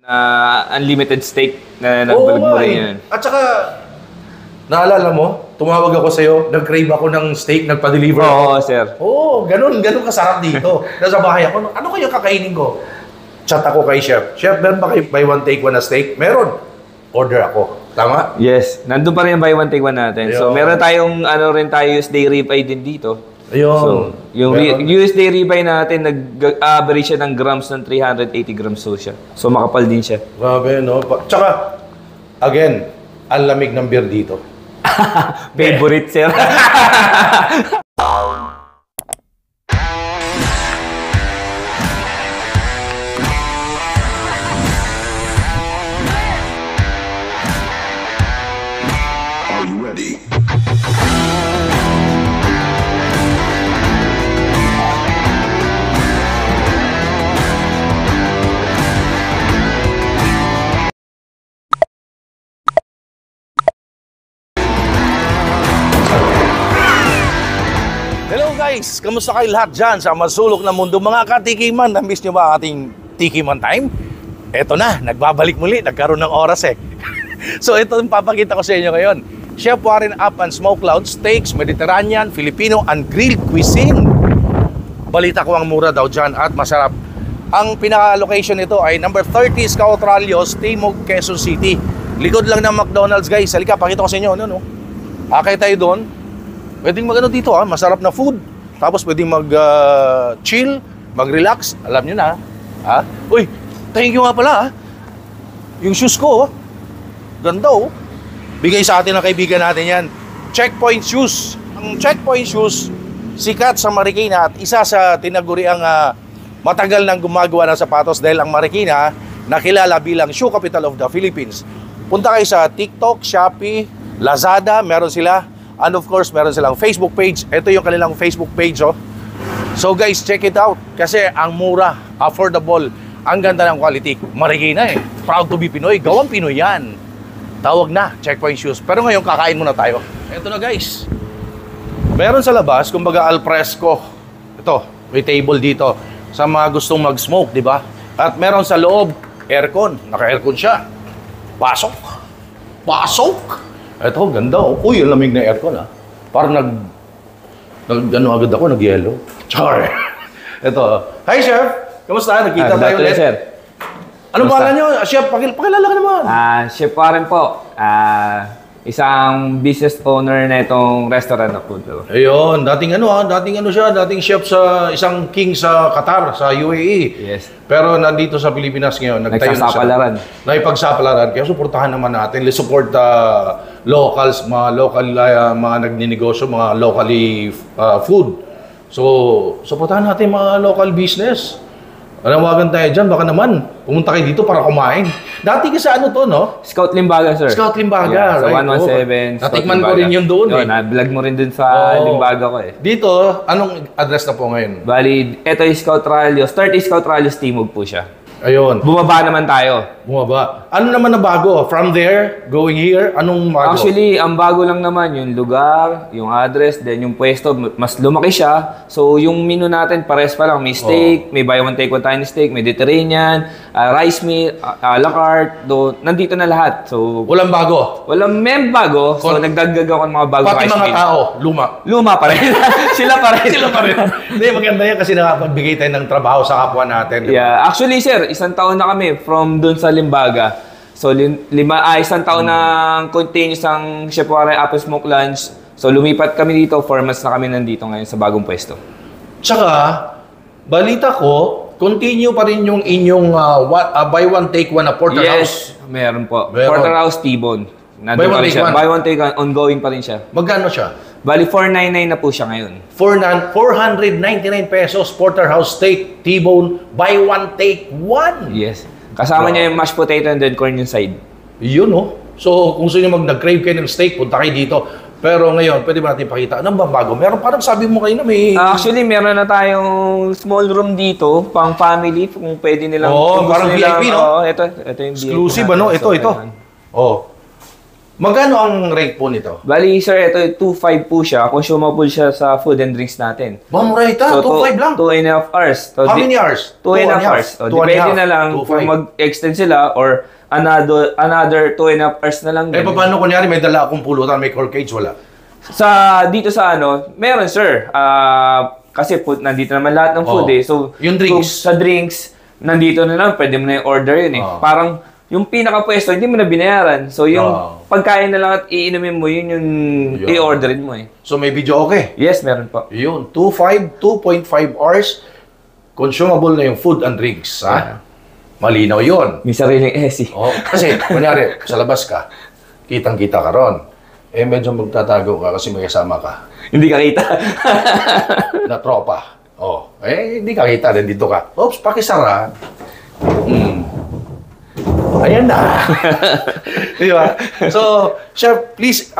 Unlimited steak na nagbalag mo rin yan. At saka, naalala mo, tumawag ako sa'yo, nag-crave ako ng steak, nagpa-deliver ako. Oo, sir. Oo, ganun kasarap dito. Nasa bahay ako, ano kaya kakainin ko? Chat ako kay chef. Chef, meron ba kayo buy one take one na steak? Meron. Order ako. Tama? Yes. Nandun pa rin yung buy one take one natin. Ayun. So, meron tayong, USD ribeye din dito. Ayun. So, yung USD ribeye natin, nag-average siya ng grams ng 380 grams so siya. So, makapal din siya. Grabe, no? Tsaka, again, ang lamig ng beer dito. Favorite, sir. Guys, kamusta kayo lahat dyan sa masulok na mundo? Mga katikiman, na-miss nyo ba ang ating Tikiman Time? Eto na, nagbabalik muli, nagkaroon ng oras eh. So ito yung papakita ko sa inyo ngayon. Chef Warren Up and Smoke Cloud Steaks, Mediterranean, Filipino, and Grilled Cuisine. Balita ko ang mura daw dyan at masarap. Ang pinaka-location nito ay number 30 Scout Ralios, Timog, Quezon City. Likod lang ng McDonald's guys. Halika, pakita ko sa inyo. Ano? Akay tayo doon. Pwedeng magano dito ha, masarap na food. Tapos pwedeng mag-chill, mag-relax. Alam nyo na. Ha? Uy, thank you nga pala ha. Yung shoes ko, ganda oh. Bigay sa atin ng kaibigan natin yan. Checkpoint Shoes. Ang Checkpoint Shoes, sikat sa Marikina at isa sa tinaguriang matagal nang gumagawa ng sapatos dahil ang Marikina nakilala bilang shoe capital of the Philippines. Punta kayo sa TikTok, Shopee, Lazada, meron sila. And of course, meron silang Facebook page. Ito yung kanilang Facebook page, oh. So guys, check it out. Kasi ang mura, affordable, ang ganda ng quality. Marikina eh. Proud to be Pinoy. Gawang Pinoy yan. Tawag na, Checkpoint Shoes. Pero ngayon, kakain muna tayo. Ito na guys. Meron sa labas, kumbaga al fresco. Ito, may table dito. Sa mga gustong mag-smoke, di ba? At meron sa loob, aircon. Naka-aircon siya. Pasok. Pasok. Ito, ganda oh. Uy, ang lamig na aircon ah. Parang ano agad ako, nag-yellow. Char. Ito. Hi, Chef. Kamusta? Nagkita tayo ulit. Sir. Ano pangalan nyo? Chef, pakilala ka naman. Chef Warren po. Isang business owner na itong restaurant na po. Ayun, dating siya, dating chef sa isang king sa Qatar, sa UAE. Yes. Pero nandito sa Pilipinas ngayon, nagtayo na siya. Nakipagsapalaran. Kaya suportahan naman natin. Let's support locals, mga nagninegosyo, mga locally food. So, suportahan natin mga local business. Anawagan tayo dyan, baka naman pumunta kayo dito para kumain. Dati ka sa ano to, no? Scout Limbaga, sir. Scout Limbaga, yeah, right? Sa 117. Natikman ko rin yun doon eh. Na-vlog mo rin dun sa Limbaga ko eh. Dito, anong address na po ngayon? Bali, ito yung Scout Ralios. 30 Scout Ralios Timog po siya. Ayun. Bumaba naman tayo. Bumaba. Ano naman na bago? From there, going here, anong bago? Actually, ang bago lang naman yung lugar, yung address, then yung pwesto, mas lumaki siya. So, yung menu natin, pares pa lang. May steak, may buy one take one tiny steak, Mediterranean, rice meal, a la carte, nandito na lahat. So, walang bago? Walang bago. So, nagdagdag ako ng mga bago pati rice mga meal. tao, luma? Luma pa rin. Sila pa rin. Sila pa rin. Hindi, maganda yan kasi nakapagbigay tayo ng trabaho sa kapwa natin. Yeah. Actually, sir, isang taon na kami from dun sa Limbaga. So, isang taon ng continuous ang Chef Warren Up and Smoke Lunch. So, lumipat kami dito. 4 months na kami nandito ngayon sa bagong pwesto. Tsaka, balita ko, continue pa rin yung inyong buy one take one na porterhouse. Yes, meron po. Porterhouse T-bone. Buy one take one, ongoing pa rin siya. Magkano siya? Bali, 499 na po siya ngayon. 499 pesos, porterhouse steak, T-bone, buy one take one. Yes. Kasama niya yung mashed potato and then corn yung side. Yun oh. So, kung gusto niyo nag-crave kayo ng steak, punta kayo dito. Pero ngayon, pwede ba natin pakita? Anong bago? Meron parang sabi mo kayo na may... Actually, meron na tayong small room dito, pang family, kung pwede nilang... Oo, parang VIP, no? Ito yung exclusive, VIP ano? Ito. Oh. Magkano ang rate po nito? Bali, sir, ito 2.5 po siya. Consumable siya sa food and drinks natin. Mura ito, 2.5 lang. 2.5 hours. So, How many hours? 2.5 hours. So, depende na lang kung mag-extend sila or another 2.5 hours na lang. Paano kunyari may dala akong pulutan, may cork cage, wala? Dito sa meron, sir. Kasi nandito naman lahat ng food So, yung drinks. Sa drinks, nandito na lang, pwede mo na i-order yun Parang, yung pinaka-pwesto, hindi mo na binayaran. So, yung pagkain na lang at iinumin mo, yun yung i-orderin mo So, may video okay? Yes, meron po. Yun, 2.5 hours, consumable na yung food and drinks, ha? Malinaw yun. May sariling AC. Kasi, kunyari, sa labas ka, kitang-kita ka ron. Medyo magtatago ka kasi may kasama ka. Hindi ka kita. Na tropa. Hindi ka kita, nandito ka. Oops, pakisara. Ayan na. Di ba? So, Chef, please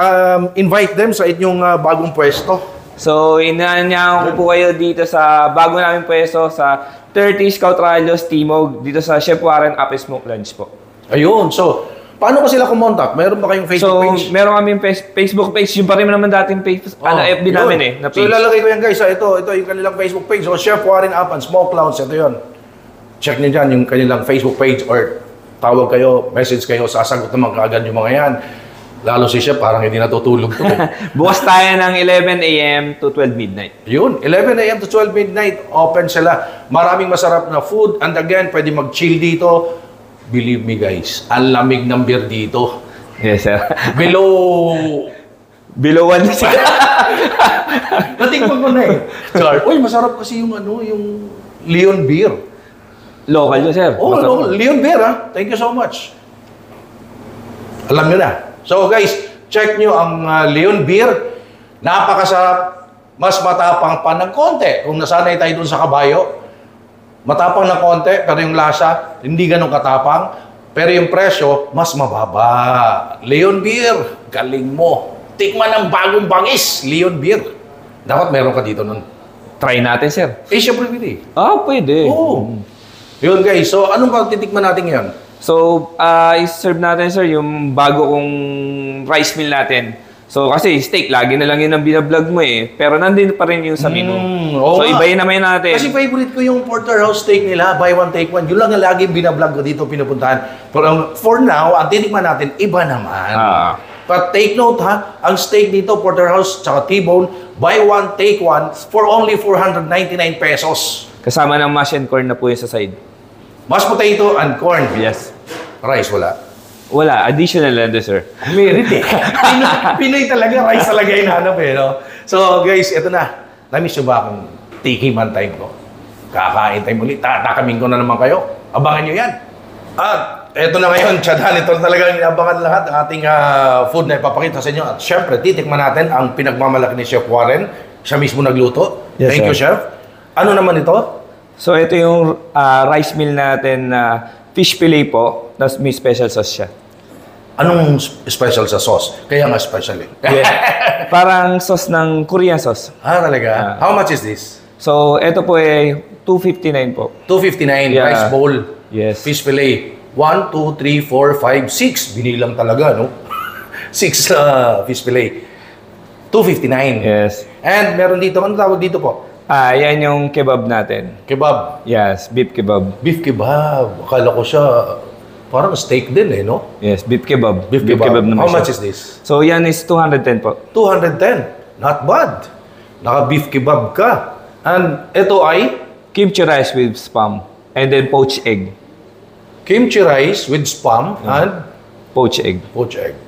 invite them sa inyong bagong pwesto. So, inanyahan ko po kayo dito sa bago namin pwesto sa 30 Scout Rallios Timog, dito sa Chef Warren Up Smoke Lunch po. Ayun. So, paano ba sila kumontak? Meron ba kayong Facebook page? So, meron kaming Facebook page. Yung pa rin naman dating Facebook, FB namin na page. So, ilalagay ko yan guys. Ito yung kanilang Facebook page. So, Chef Warren Up and Smoke Lounge. Ito yun. Check nyo dyan yung kanilang Facebook page or tawag kayo, message kayo, sasagot naman kaagad yung mga yan. Lalo si Chef, parang hindi natutulog to. Bukas tayo ng 11 a.m. to 12 midnight. Yun, 11 a.m. to 12 midnight, open sila. Maraming masarap na food. And again, pwede mag-chill dito. Believe me guys, ang lamig ng beer dito. Yes, sir. Below 1 na sila. Natingnan ko na Uy, masarap kasi yung yung Leon beer. Local yun, sir. Local. Leon beer, ha? Thank you so much. Alam nyo na. So guys, check nyo ang Leon beer. Napakasarap. Mas matapang pa ng konti. Kung nasanay tayo dun sa kabayo, matapang ng konti, pero yung lasa, hindi ganun katapang. Pero yung presyo, mas mababa. Leon beer, galing mo. Tikman ng bagong bangis, Leon beer. Dapat meron ka dito nun. Try natin, sir. Syempre pwede. Pwede. Yun guys, so anong titikman natin ngayon? So, i-serve natin, sir, yung bago kong rice meal natin. So, kasi steak, lagi na lang yun ang binablog mo Pero nandun pa rin yung sa menu. So, ibayin naman natin. Kasi favorite ko yung porterhouse steak nila, buy one, take one. Yun lang ang lagi binablog ko dito, pinupuntahan. Pero for now, ang titikman natin, iba naman. But take note ha, ang steak dito, porterhouse, tsaka T-bone, buy one, take one, for only 499 pesos. Kasama ng mash and corn na po yung sa side. Mashed potato and corn. Yes. Rice, wala. Wala. Additional lang sir. Merit Pinoy talaga. Rice talaga hinahanap no? So, guys, ito na. Namiss nyo ba akong tikiman time ko? Kakain time ulit. Tatakaming ko na naman kayo. Abangan nyo yan. At ito na ngayon, Chadhan. Ito talagang inabangan lahat ang ating food na ipapakita sa inyo. At syempre, titikman natin ang pinagmamalaki ni Chef Warren. Siya mismo nagluto. Yes, Thank you, Chef. Ano naman ito? So, ito yung rice meal natin na fish fillet po. Tapos may special sauce siya. Anong special sa sauce? Kaya nga special Yes. Parang sauce ng Korean sauce. Talaga? How much is this? So, ito po $259 po. $259 rice bowl. Yes. Fish fillet. 1, 2, 3, 4, 5, 6. Binilang talaga, no? 6 fish fillet. $259. Yes. And meron dito, ano tawag dito po? Yan yung kebab natin. Kebab. Yes, beef kebab. Beef kebab. Akala ko siya parang steak din no? Yes, beef kebab. Beef kebab. naman How siya. much is this? So, yan is 210 po. 210. Not bad. Naka-beef kebab ka. And ito ay? Kimchi rice with spam. And then poached egg. Kimchi rice with spam and? Poached egg. Poached egg.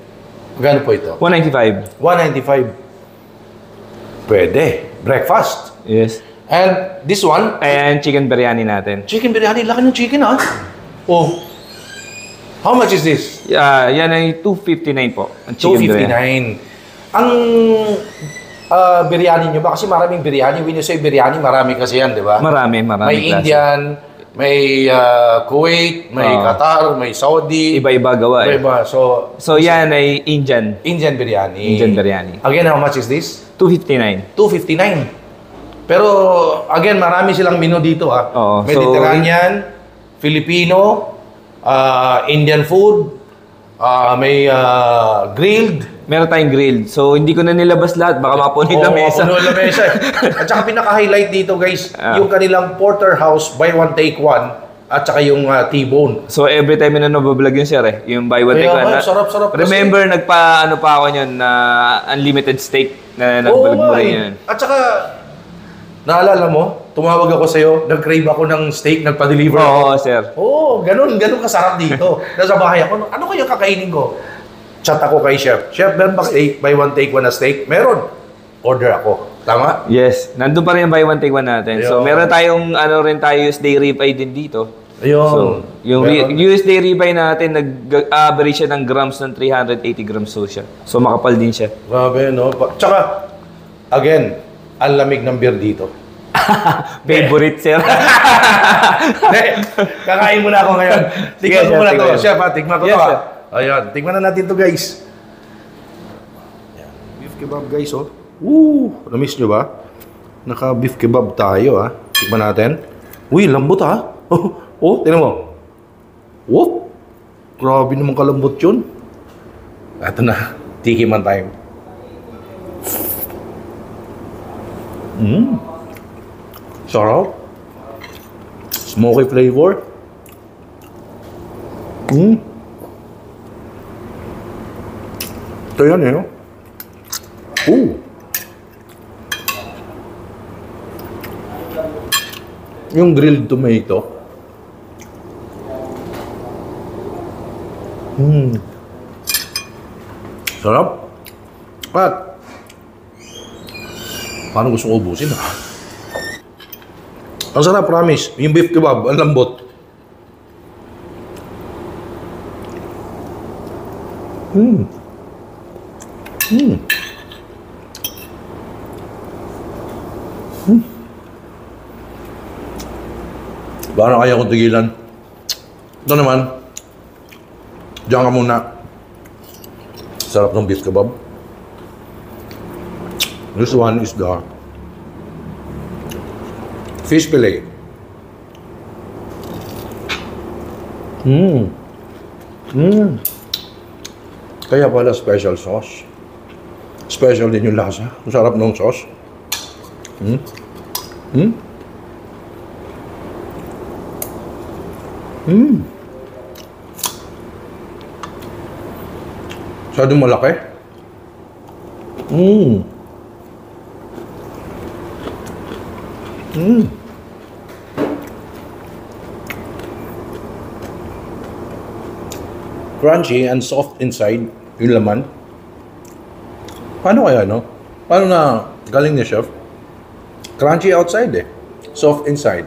Magkano po ito? 195. 195. Pwede. Breakfast. Yes. And this one? And chicken biryani natin. Chicken biryani. Laki ng chicken, Oh. How much is this? Yan ay 259 po. Ang chicken biryani. 259. Ang biryani nyo ba? Kasi maraming biryani. When you say biryani, marami kasi yan, di ba? Marami May klase. Indian, may Kuwait, may Qatar, may Saudi. Iba-iba gawa Iba-iba. So yan ay Indian. Indian biryani. Indian biryani. Again, how much is this? 259. 259. Pero, again, marami silang menu dito, Oo. Mediterranean, Filipino, Indian food, May grilled. Meron tayong grilled. So, hindi ko na nilabas lahat. Baka mapunin na mesa. Oo, lamesa. At saka pinaka-highlight dito, guys, yung kanilang porterhouse, buy one, take one, at saka yung T-bone. So, every time na nabablog yun, sir, yung buy one, take one. Sarap-sarap. Remember, ano pa ako yun, na unlimited steak na nagbalag mo rin yun. At saka, naalala mo, tumawag ako sa'yo, nag-crave ako ng steak, nagpa-deliver ako. Oo, sir. Oo, ganun kasarap dito. Nasa bahay ako, ano kayo kakainin ko? Chat ako kay chef. Chef, meron ba steak? Buy one, take one na steak? Meron. Order ako. Tama? Yes. Nandun pa rin yung buy one, take one natin. Ayun. So, meron tayong, USD ribeye din dito. Ayun. So, yung USD ribeye natin, nag-average siya ng grams ng 380 grams so siya. So, makapal din siya. Grabe, no? Tsaka, again, ang lamig ng beer dito. Favorite, sir. Kakain muna ako ngayon. Tignan Sige, ko muna tignan. to. Chef, tignan ko Yes, to. sir. Ayan, tignan na natin to, guys. Ayan, beef kebab, guys, oh. Na-miss nyo ba? Naka-beef kebab tayo, ah. Tignan natin. Uy, lambot, ah. Tignan mo. Grabe naman kalambot yun. Ito na. Tikiman time. Sarap. Smoky flavor. Ito yan eh. Yung grilled tomato. Sarap. At paano gusto ko ubusin ha? Ang sarap, promise. Yung beef kebab, ang lambot. Baka na kaya kong tigilan. Ito naman. Diyan ka muna. Sarap ng beef kebab. This one is the fish fillet. Kaya pala special sauce. Special din yung lasa. Ang sarap ng sauce. Masyadong malaki. Crunchy and soft inside yung laman. Paano kaya, no? Paano na galing ni chef? Crunchy outside eh. Soft inside.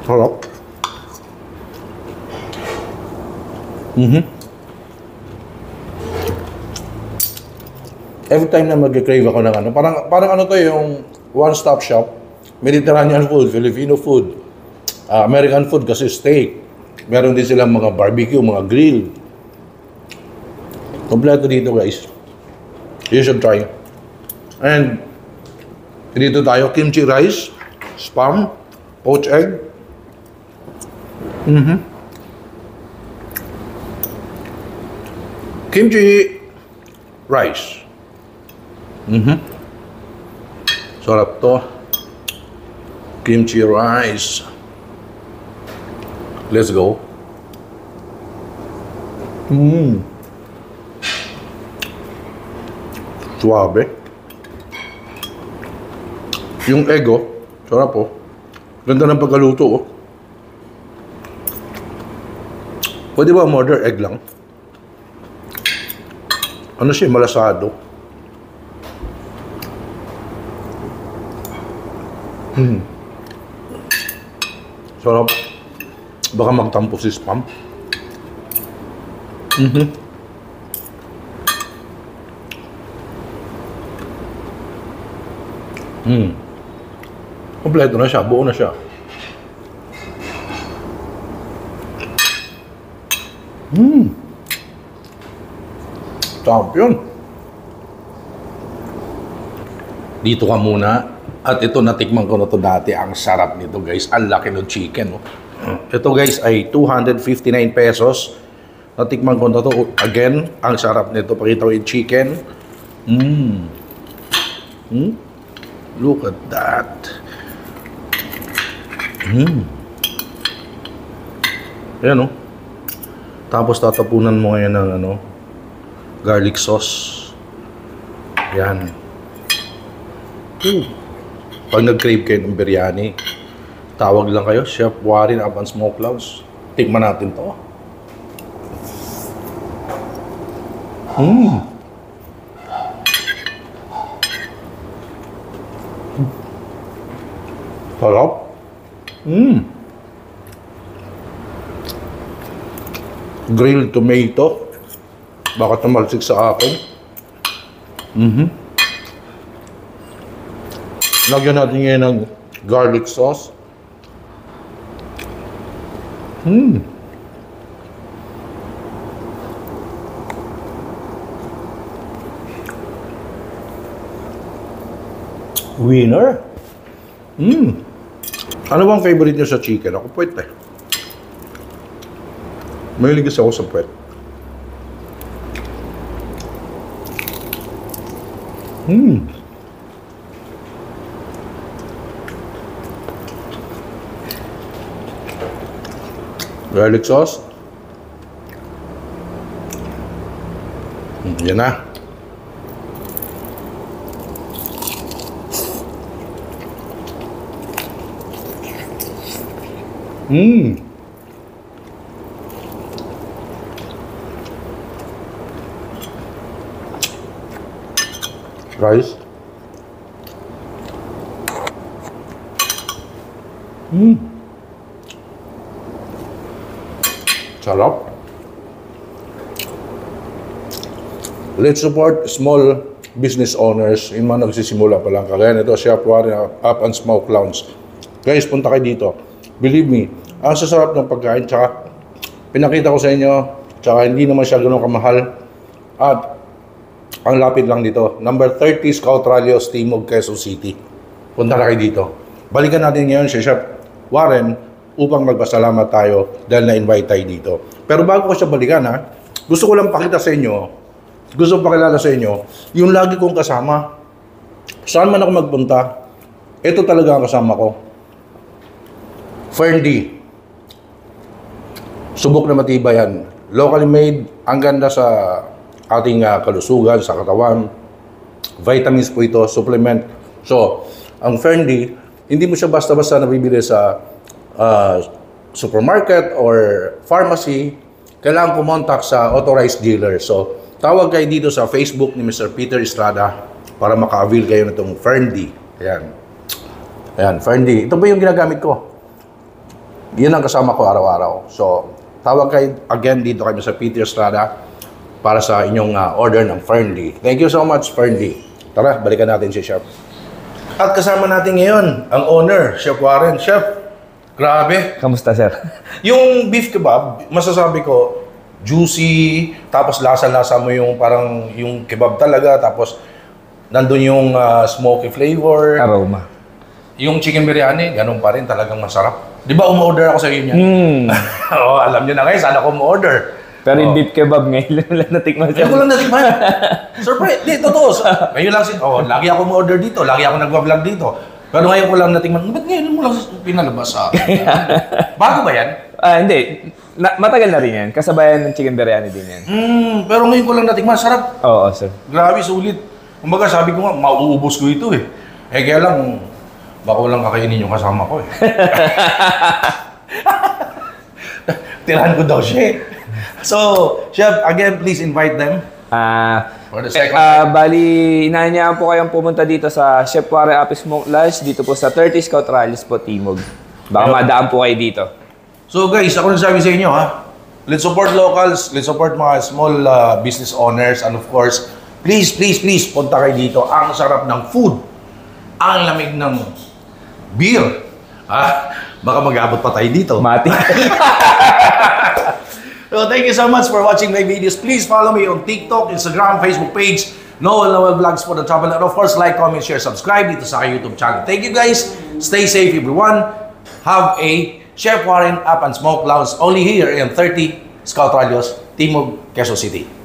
Sarap. Every time na mag-crave ako ng ano, parang ano to yung one-stop shop. Mediterranean food, Filipino food, American food kasi steak. Meron din silang mga barbecue, mga grill. Kompleto dito, guys. You should try. And dito tayo, kimchi rice, spam, poached egg. Kimchi rice. Sarap to. Kimchi rice. Let's go. Suabe. Yung egg, oh. Sarap, oh. Ganda ng pagkaluto, oh. Pwede ba order egg lang? Ano siya, malasado. Sarap. Baka magtampo si spam. Kompleto na siya, buo na siya. Champion. Dito ka muna At ito, natikman ko na to dati. Ang sarap nito, guys. Ang laki ng chicken. Oh. Ito, guys, ay 259 pesos. Natikman ko na to. Again, ang sarap nito. Pakita ko yung chicken. Look at that. Ayan, oh. Tapos tatapunan mo ngayon ng garlic sauce. Yan. Pag nag-crave kayo ng biryani, tawag lang kayo, Chef Warren Up and Smoke Lounge. Tikman natin to. Sarap. Grilled tomato. Bakit namalsik sa akin? Lagyan natin ngayon ng garlic sauce. Winner. Ano bang favorite niyo sa chicken? Ako puwet eh. Mahilig kasi ako sa puwet. Garlic sauce. Yan na. Rice. Sarap. Let's support small business owners, yung mga nagsisimula pa lang. Kagaya nito, Chef Warren Up and Smoke Lounge. Guys, punta kayo dito. Believe me, ang sasarap ng pagkain, tsaka pinakita ko sa inyo, tsaka hindi naman siya ganun kamahal. At ang lapit lang dito, number 30 Scout Rallios, Timog, Quezon City. Punta na kayo dito. Balikan natin ngayon si Chef Warren upang magpasalamat tayo dahil na-invite tayo dito. Pero bago ko siya balikan, gusto ko lang pakita sa inyo, gusto ko pakilala sa inyo, yung lagi kong kasama. Saan man ako magpunta, ito talaga ang kasama ko. Ferndy. Subok na matibay yan. Locally made, ang ganda sa ating kalusugan, sa katawan. Vitamins po ito, supplement. So, ang Ferndy, hindi mo siya basta-basta nabibili sa supermarket or pharmacy. Kailangan kumontak sa authorized dealer. So, tawag kayo dito sa Facebook ni Mr. Peter Estrada para maka-avail kayo na itong Ferndy. Ayan. Ayan, Ferndy. Ito ba yung ginagamit ko? Yan ang kasama ko araw-araw. So, tawag kayo again dito kay Mr. Peter Estrada para sa inyong order ng Ferndy. Thank you so much, Ferndy. Tara, balikan natin si Chef. At kasama natin ngayon, ang owner, Chef Warren. Chef, grabe. Kamusta, sir? Yung beef kebab, masasabi ko, juicy, tapos lasa-lasa mo yung parang yung kebab talaga, tapos nandun yung smoky flavor. Aroma. Yung chicken biryani, ganun pa rin, talagang masarap. Di ba umorder ako sa iyo niyan? Oo, alam niyo na ngayon, saan ako umorder. Pero yung beef kebab ngayon lang natikman siya. Ngayon ko lang natikman. Surprise! Di, totoo. Ngayon lang lagi ako umorder dito, lagi ako nagwa-vlog dito. Pero ngayon ko lang natikman, ba't ngayon mo lang pinalabas sa akin? Bago ba yan? Hindi. Matagal na rin yan. Kasabayan ng chicken biryani din yan. Pero ngayon ko lang natikman, sarap. Oo, sir. Grabe, sulit. Kumbaga sabi ko nga, mauubos ko ito eh. Kaya lang, baka walang kakainin yung kasama ko eh. Tirahan ko daw siya eh. So, Chef, again, please invite them. For the second time. Bali, inaanyahan po kayong pumunta dito sa Chef Warren Up and Smoke Lounge, dito po sa 30 Scout Rallies po, Timog. Baka madaan po kayo dito. So guys, ako nagsabi sa inyo let's support locals, let's support mga small business owners, and of course, please, punta kayo dito. Ang sarap ng food, ang lamig ng beer. Baka mag-abot pa tayo dito. Mati. So thank you so much for watching my videos. Please follow me on TikTok, Instagram, Facebook page. Noel Vlogs for the Travel. And of course, like, comment, share, subscribe dito sa aking YouTube channel. Thank you guys. Stay safe everyone. Have a Chef Warren Up and Smoke Lounge only here in 30 Scout Radios, Timog, Quezon City.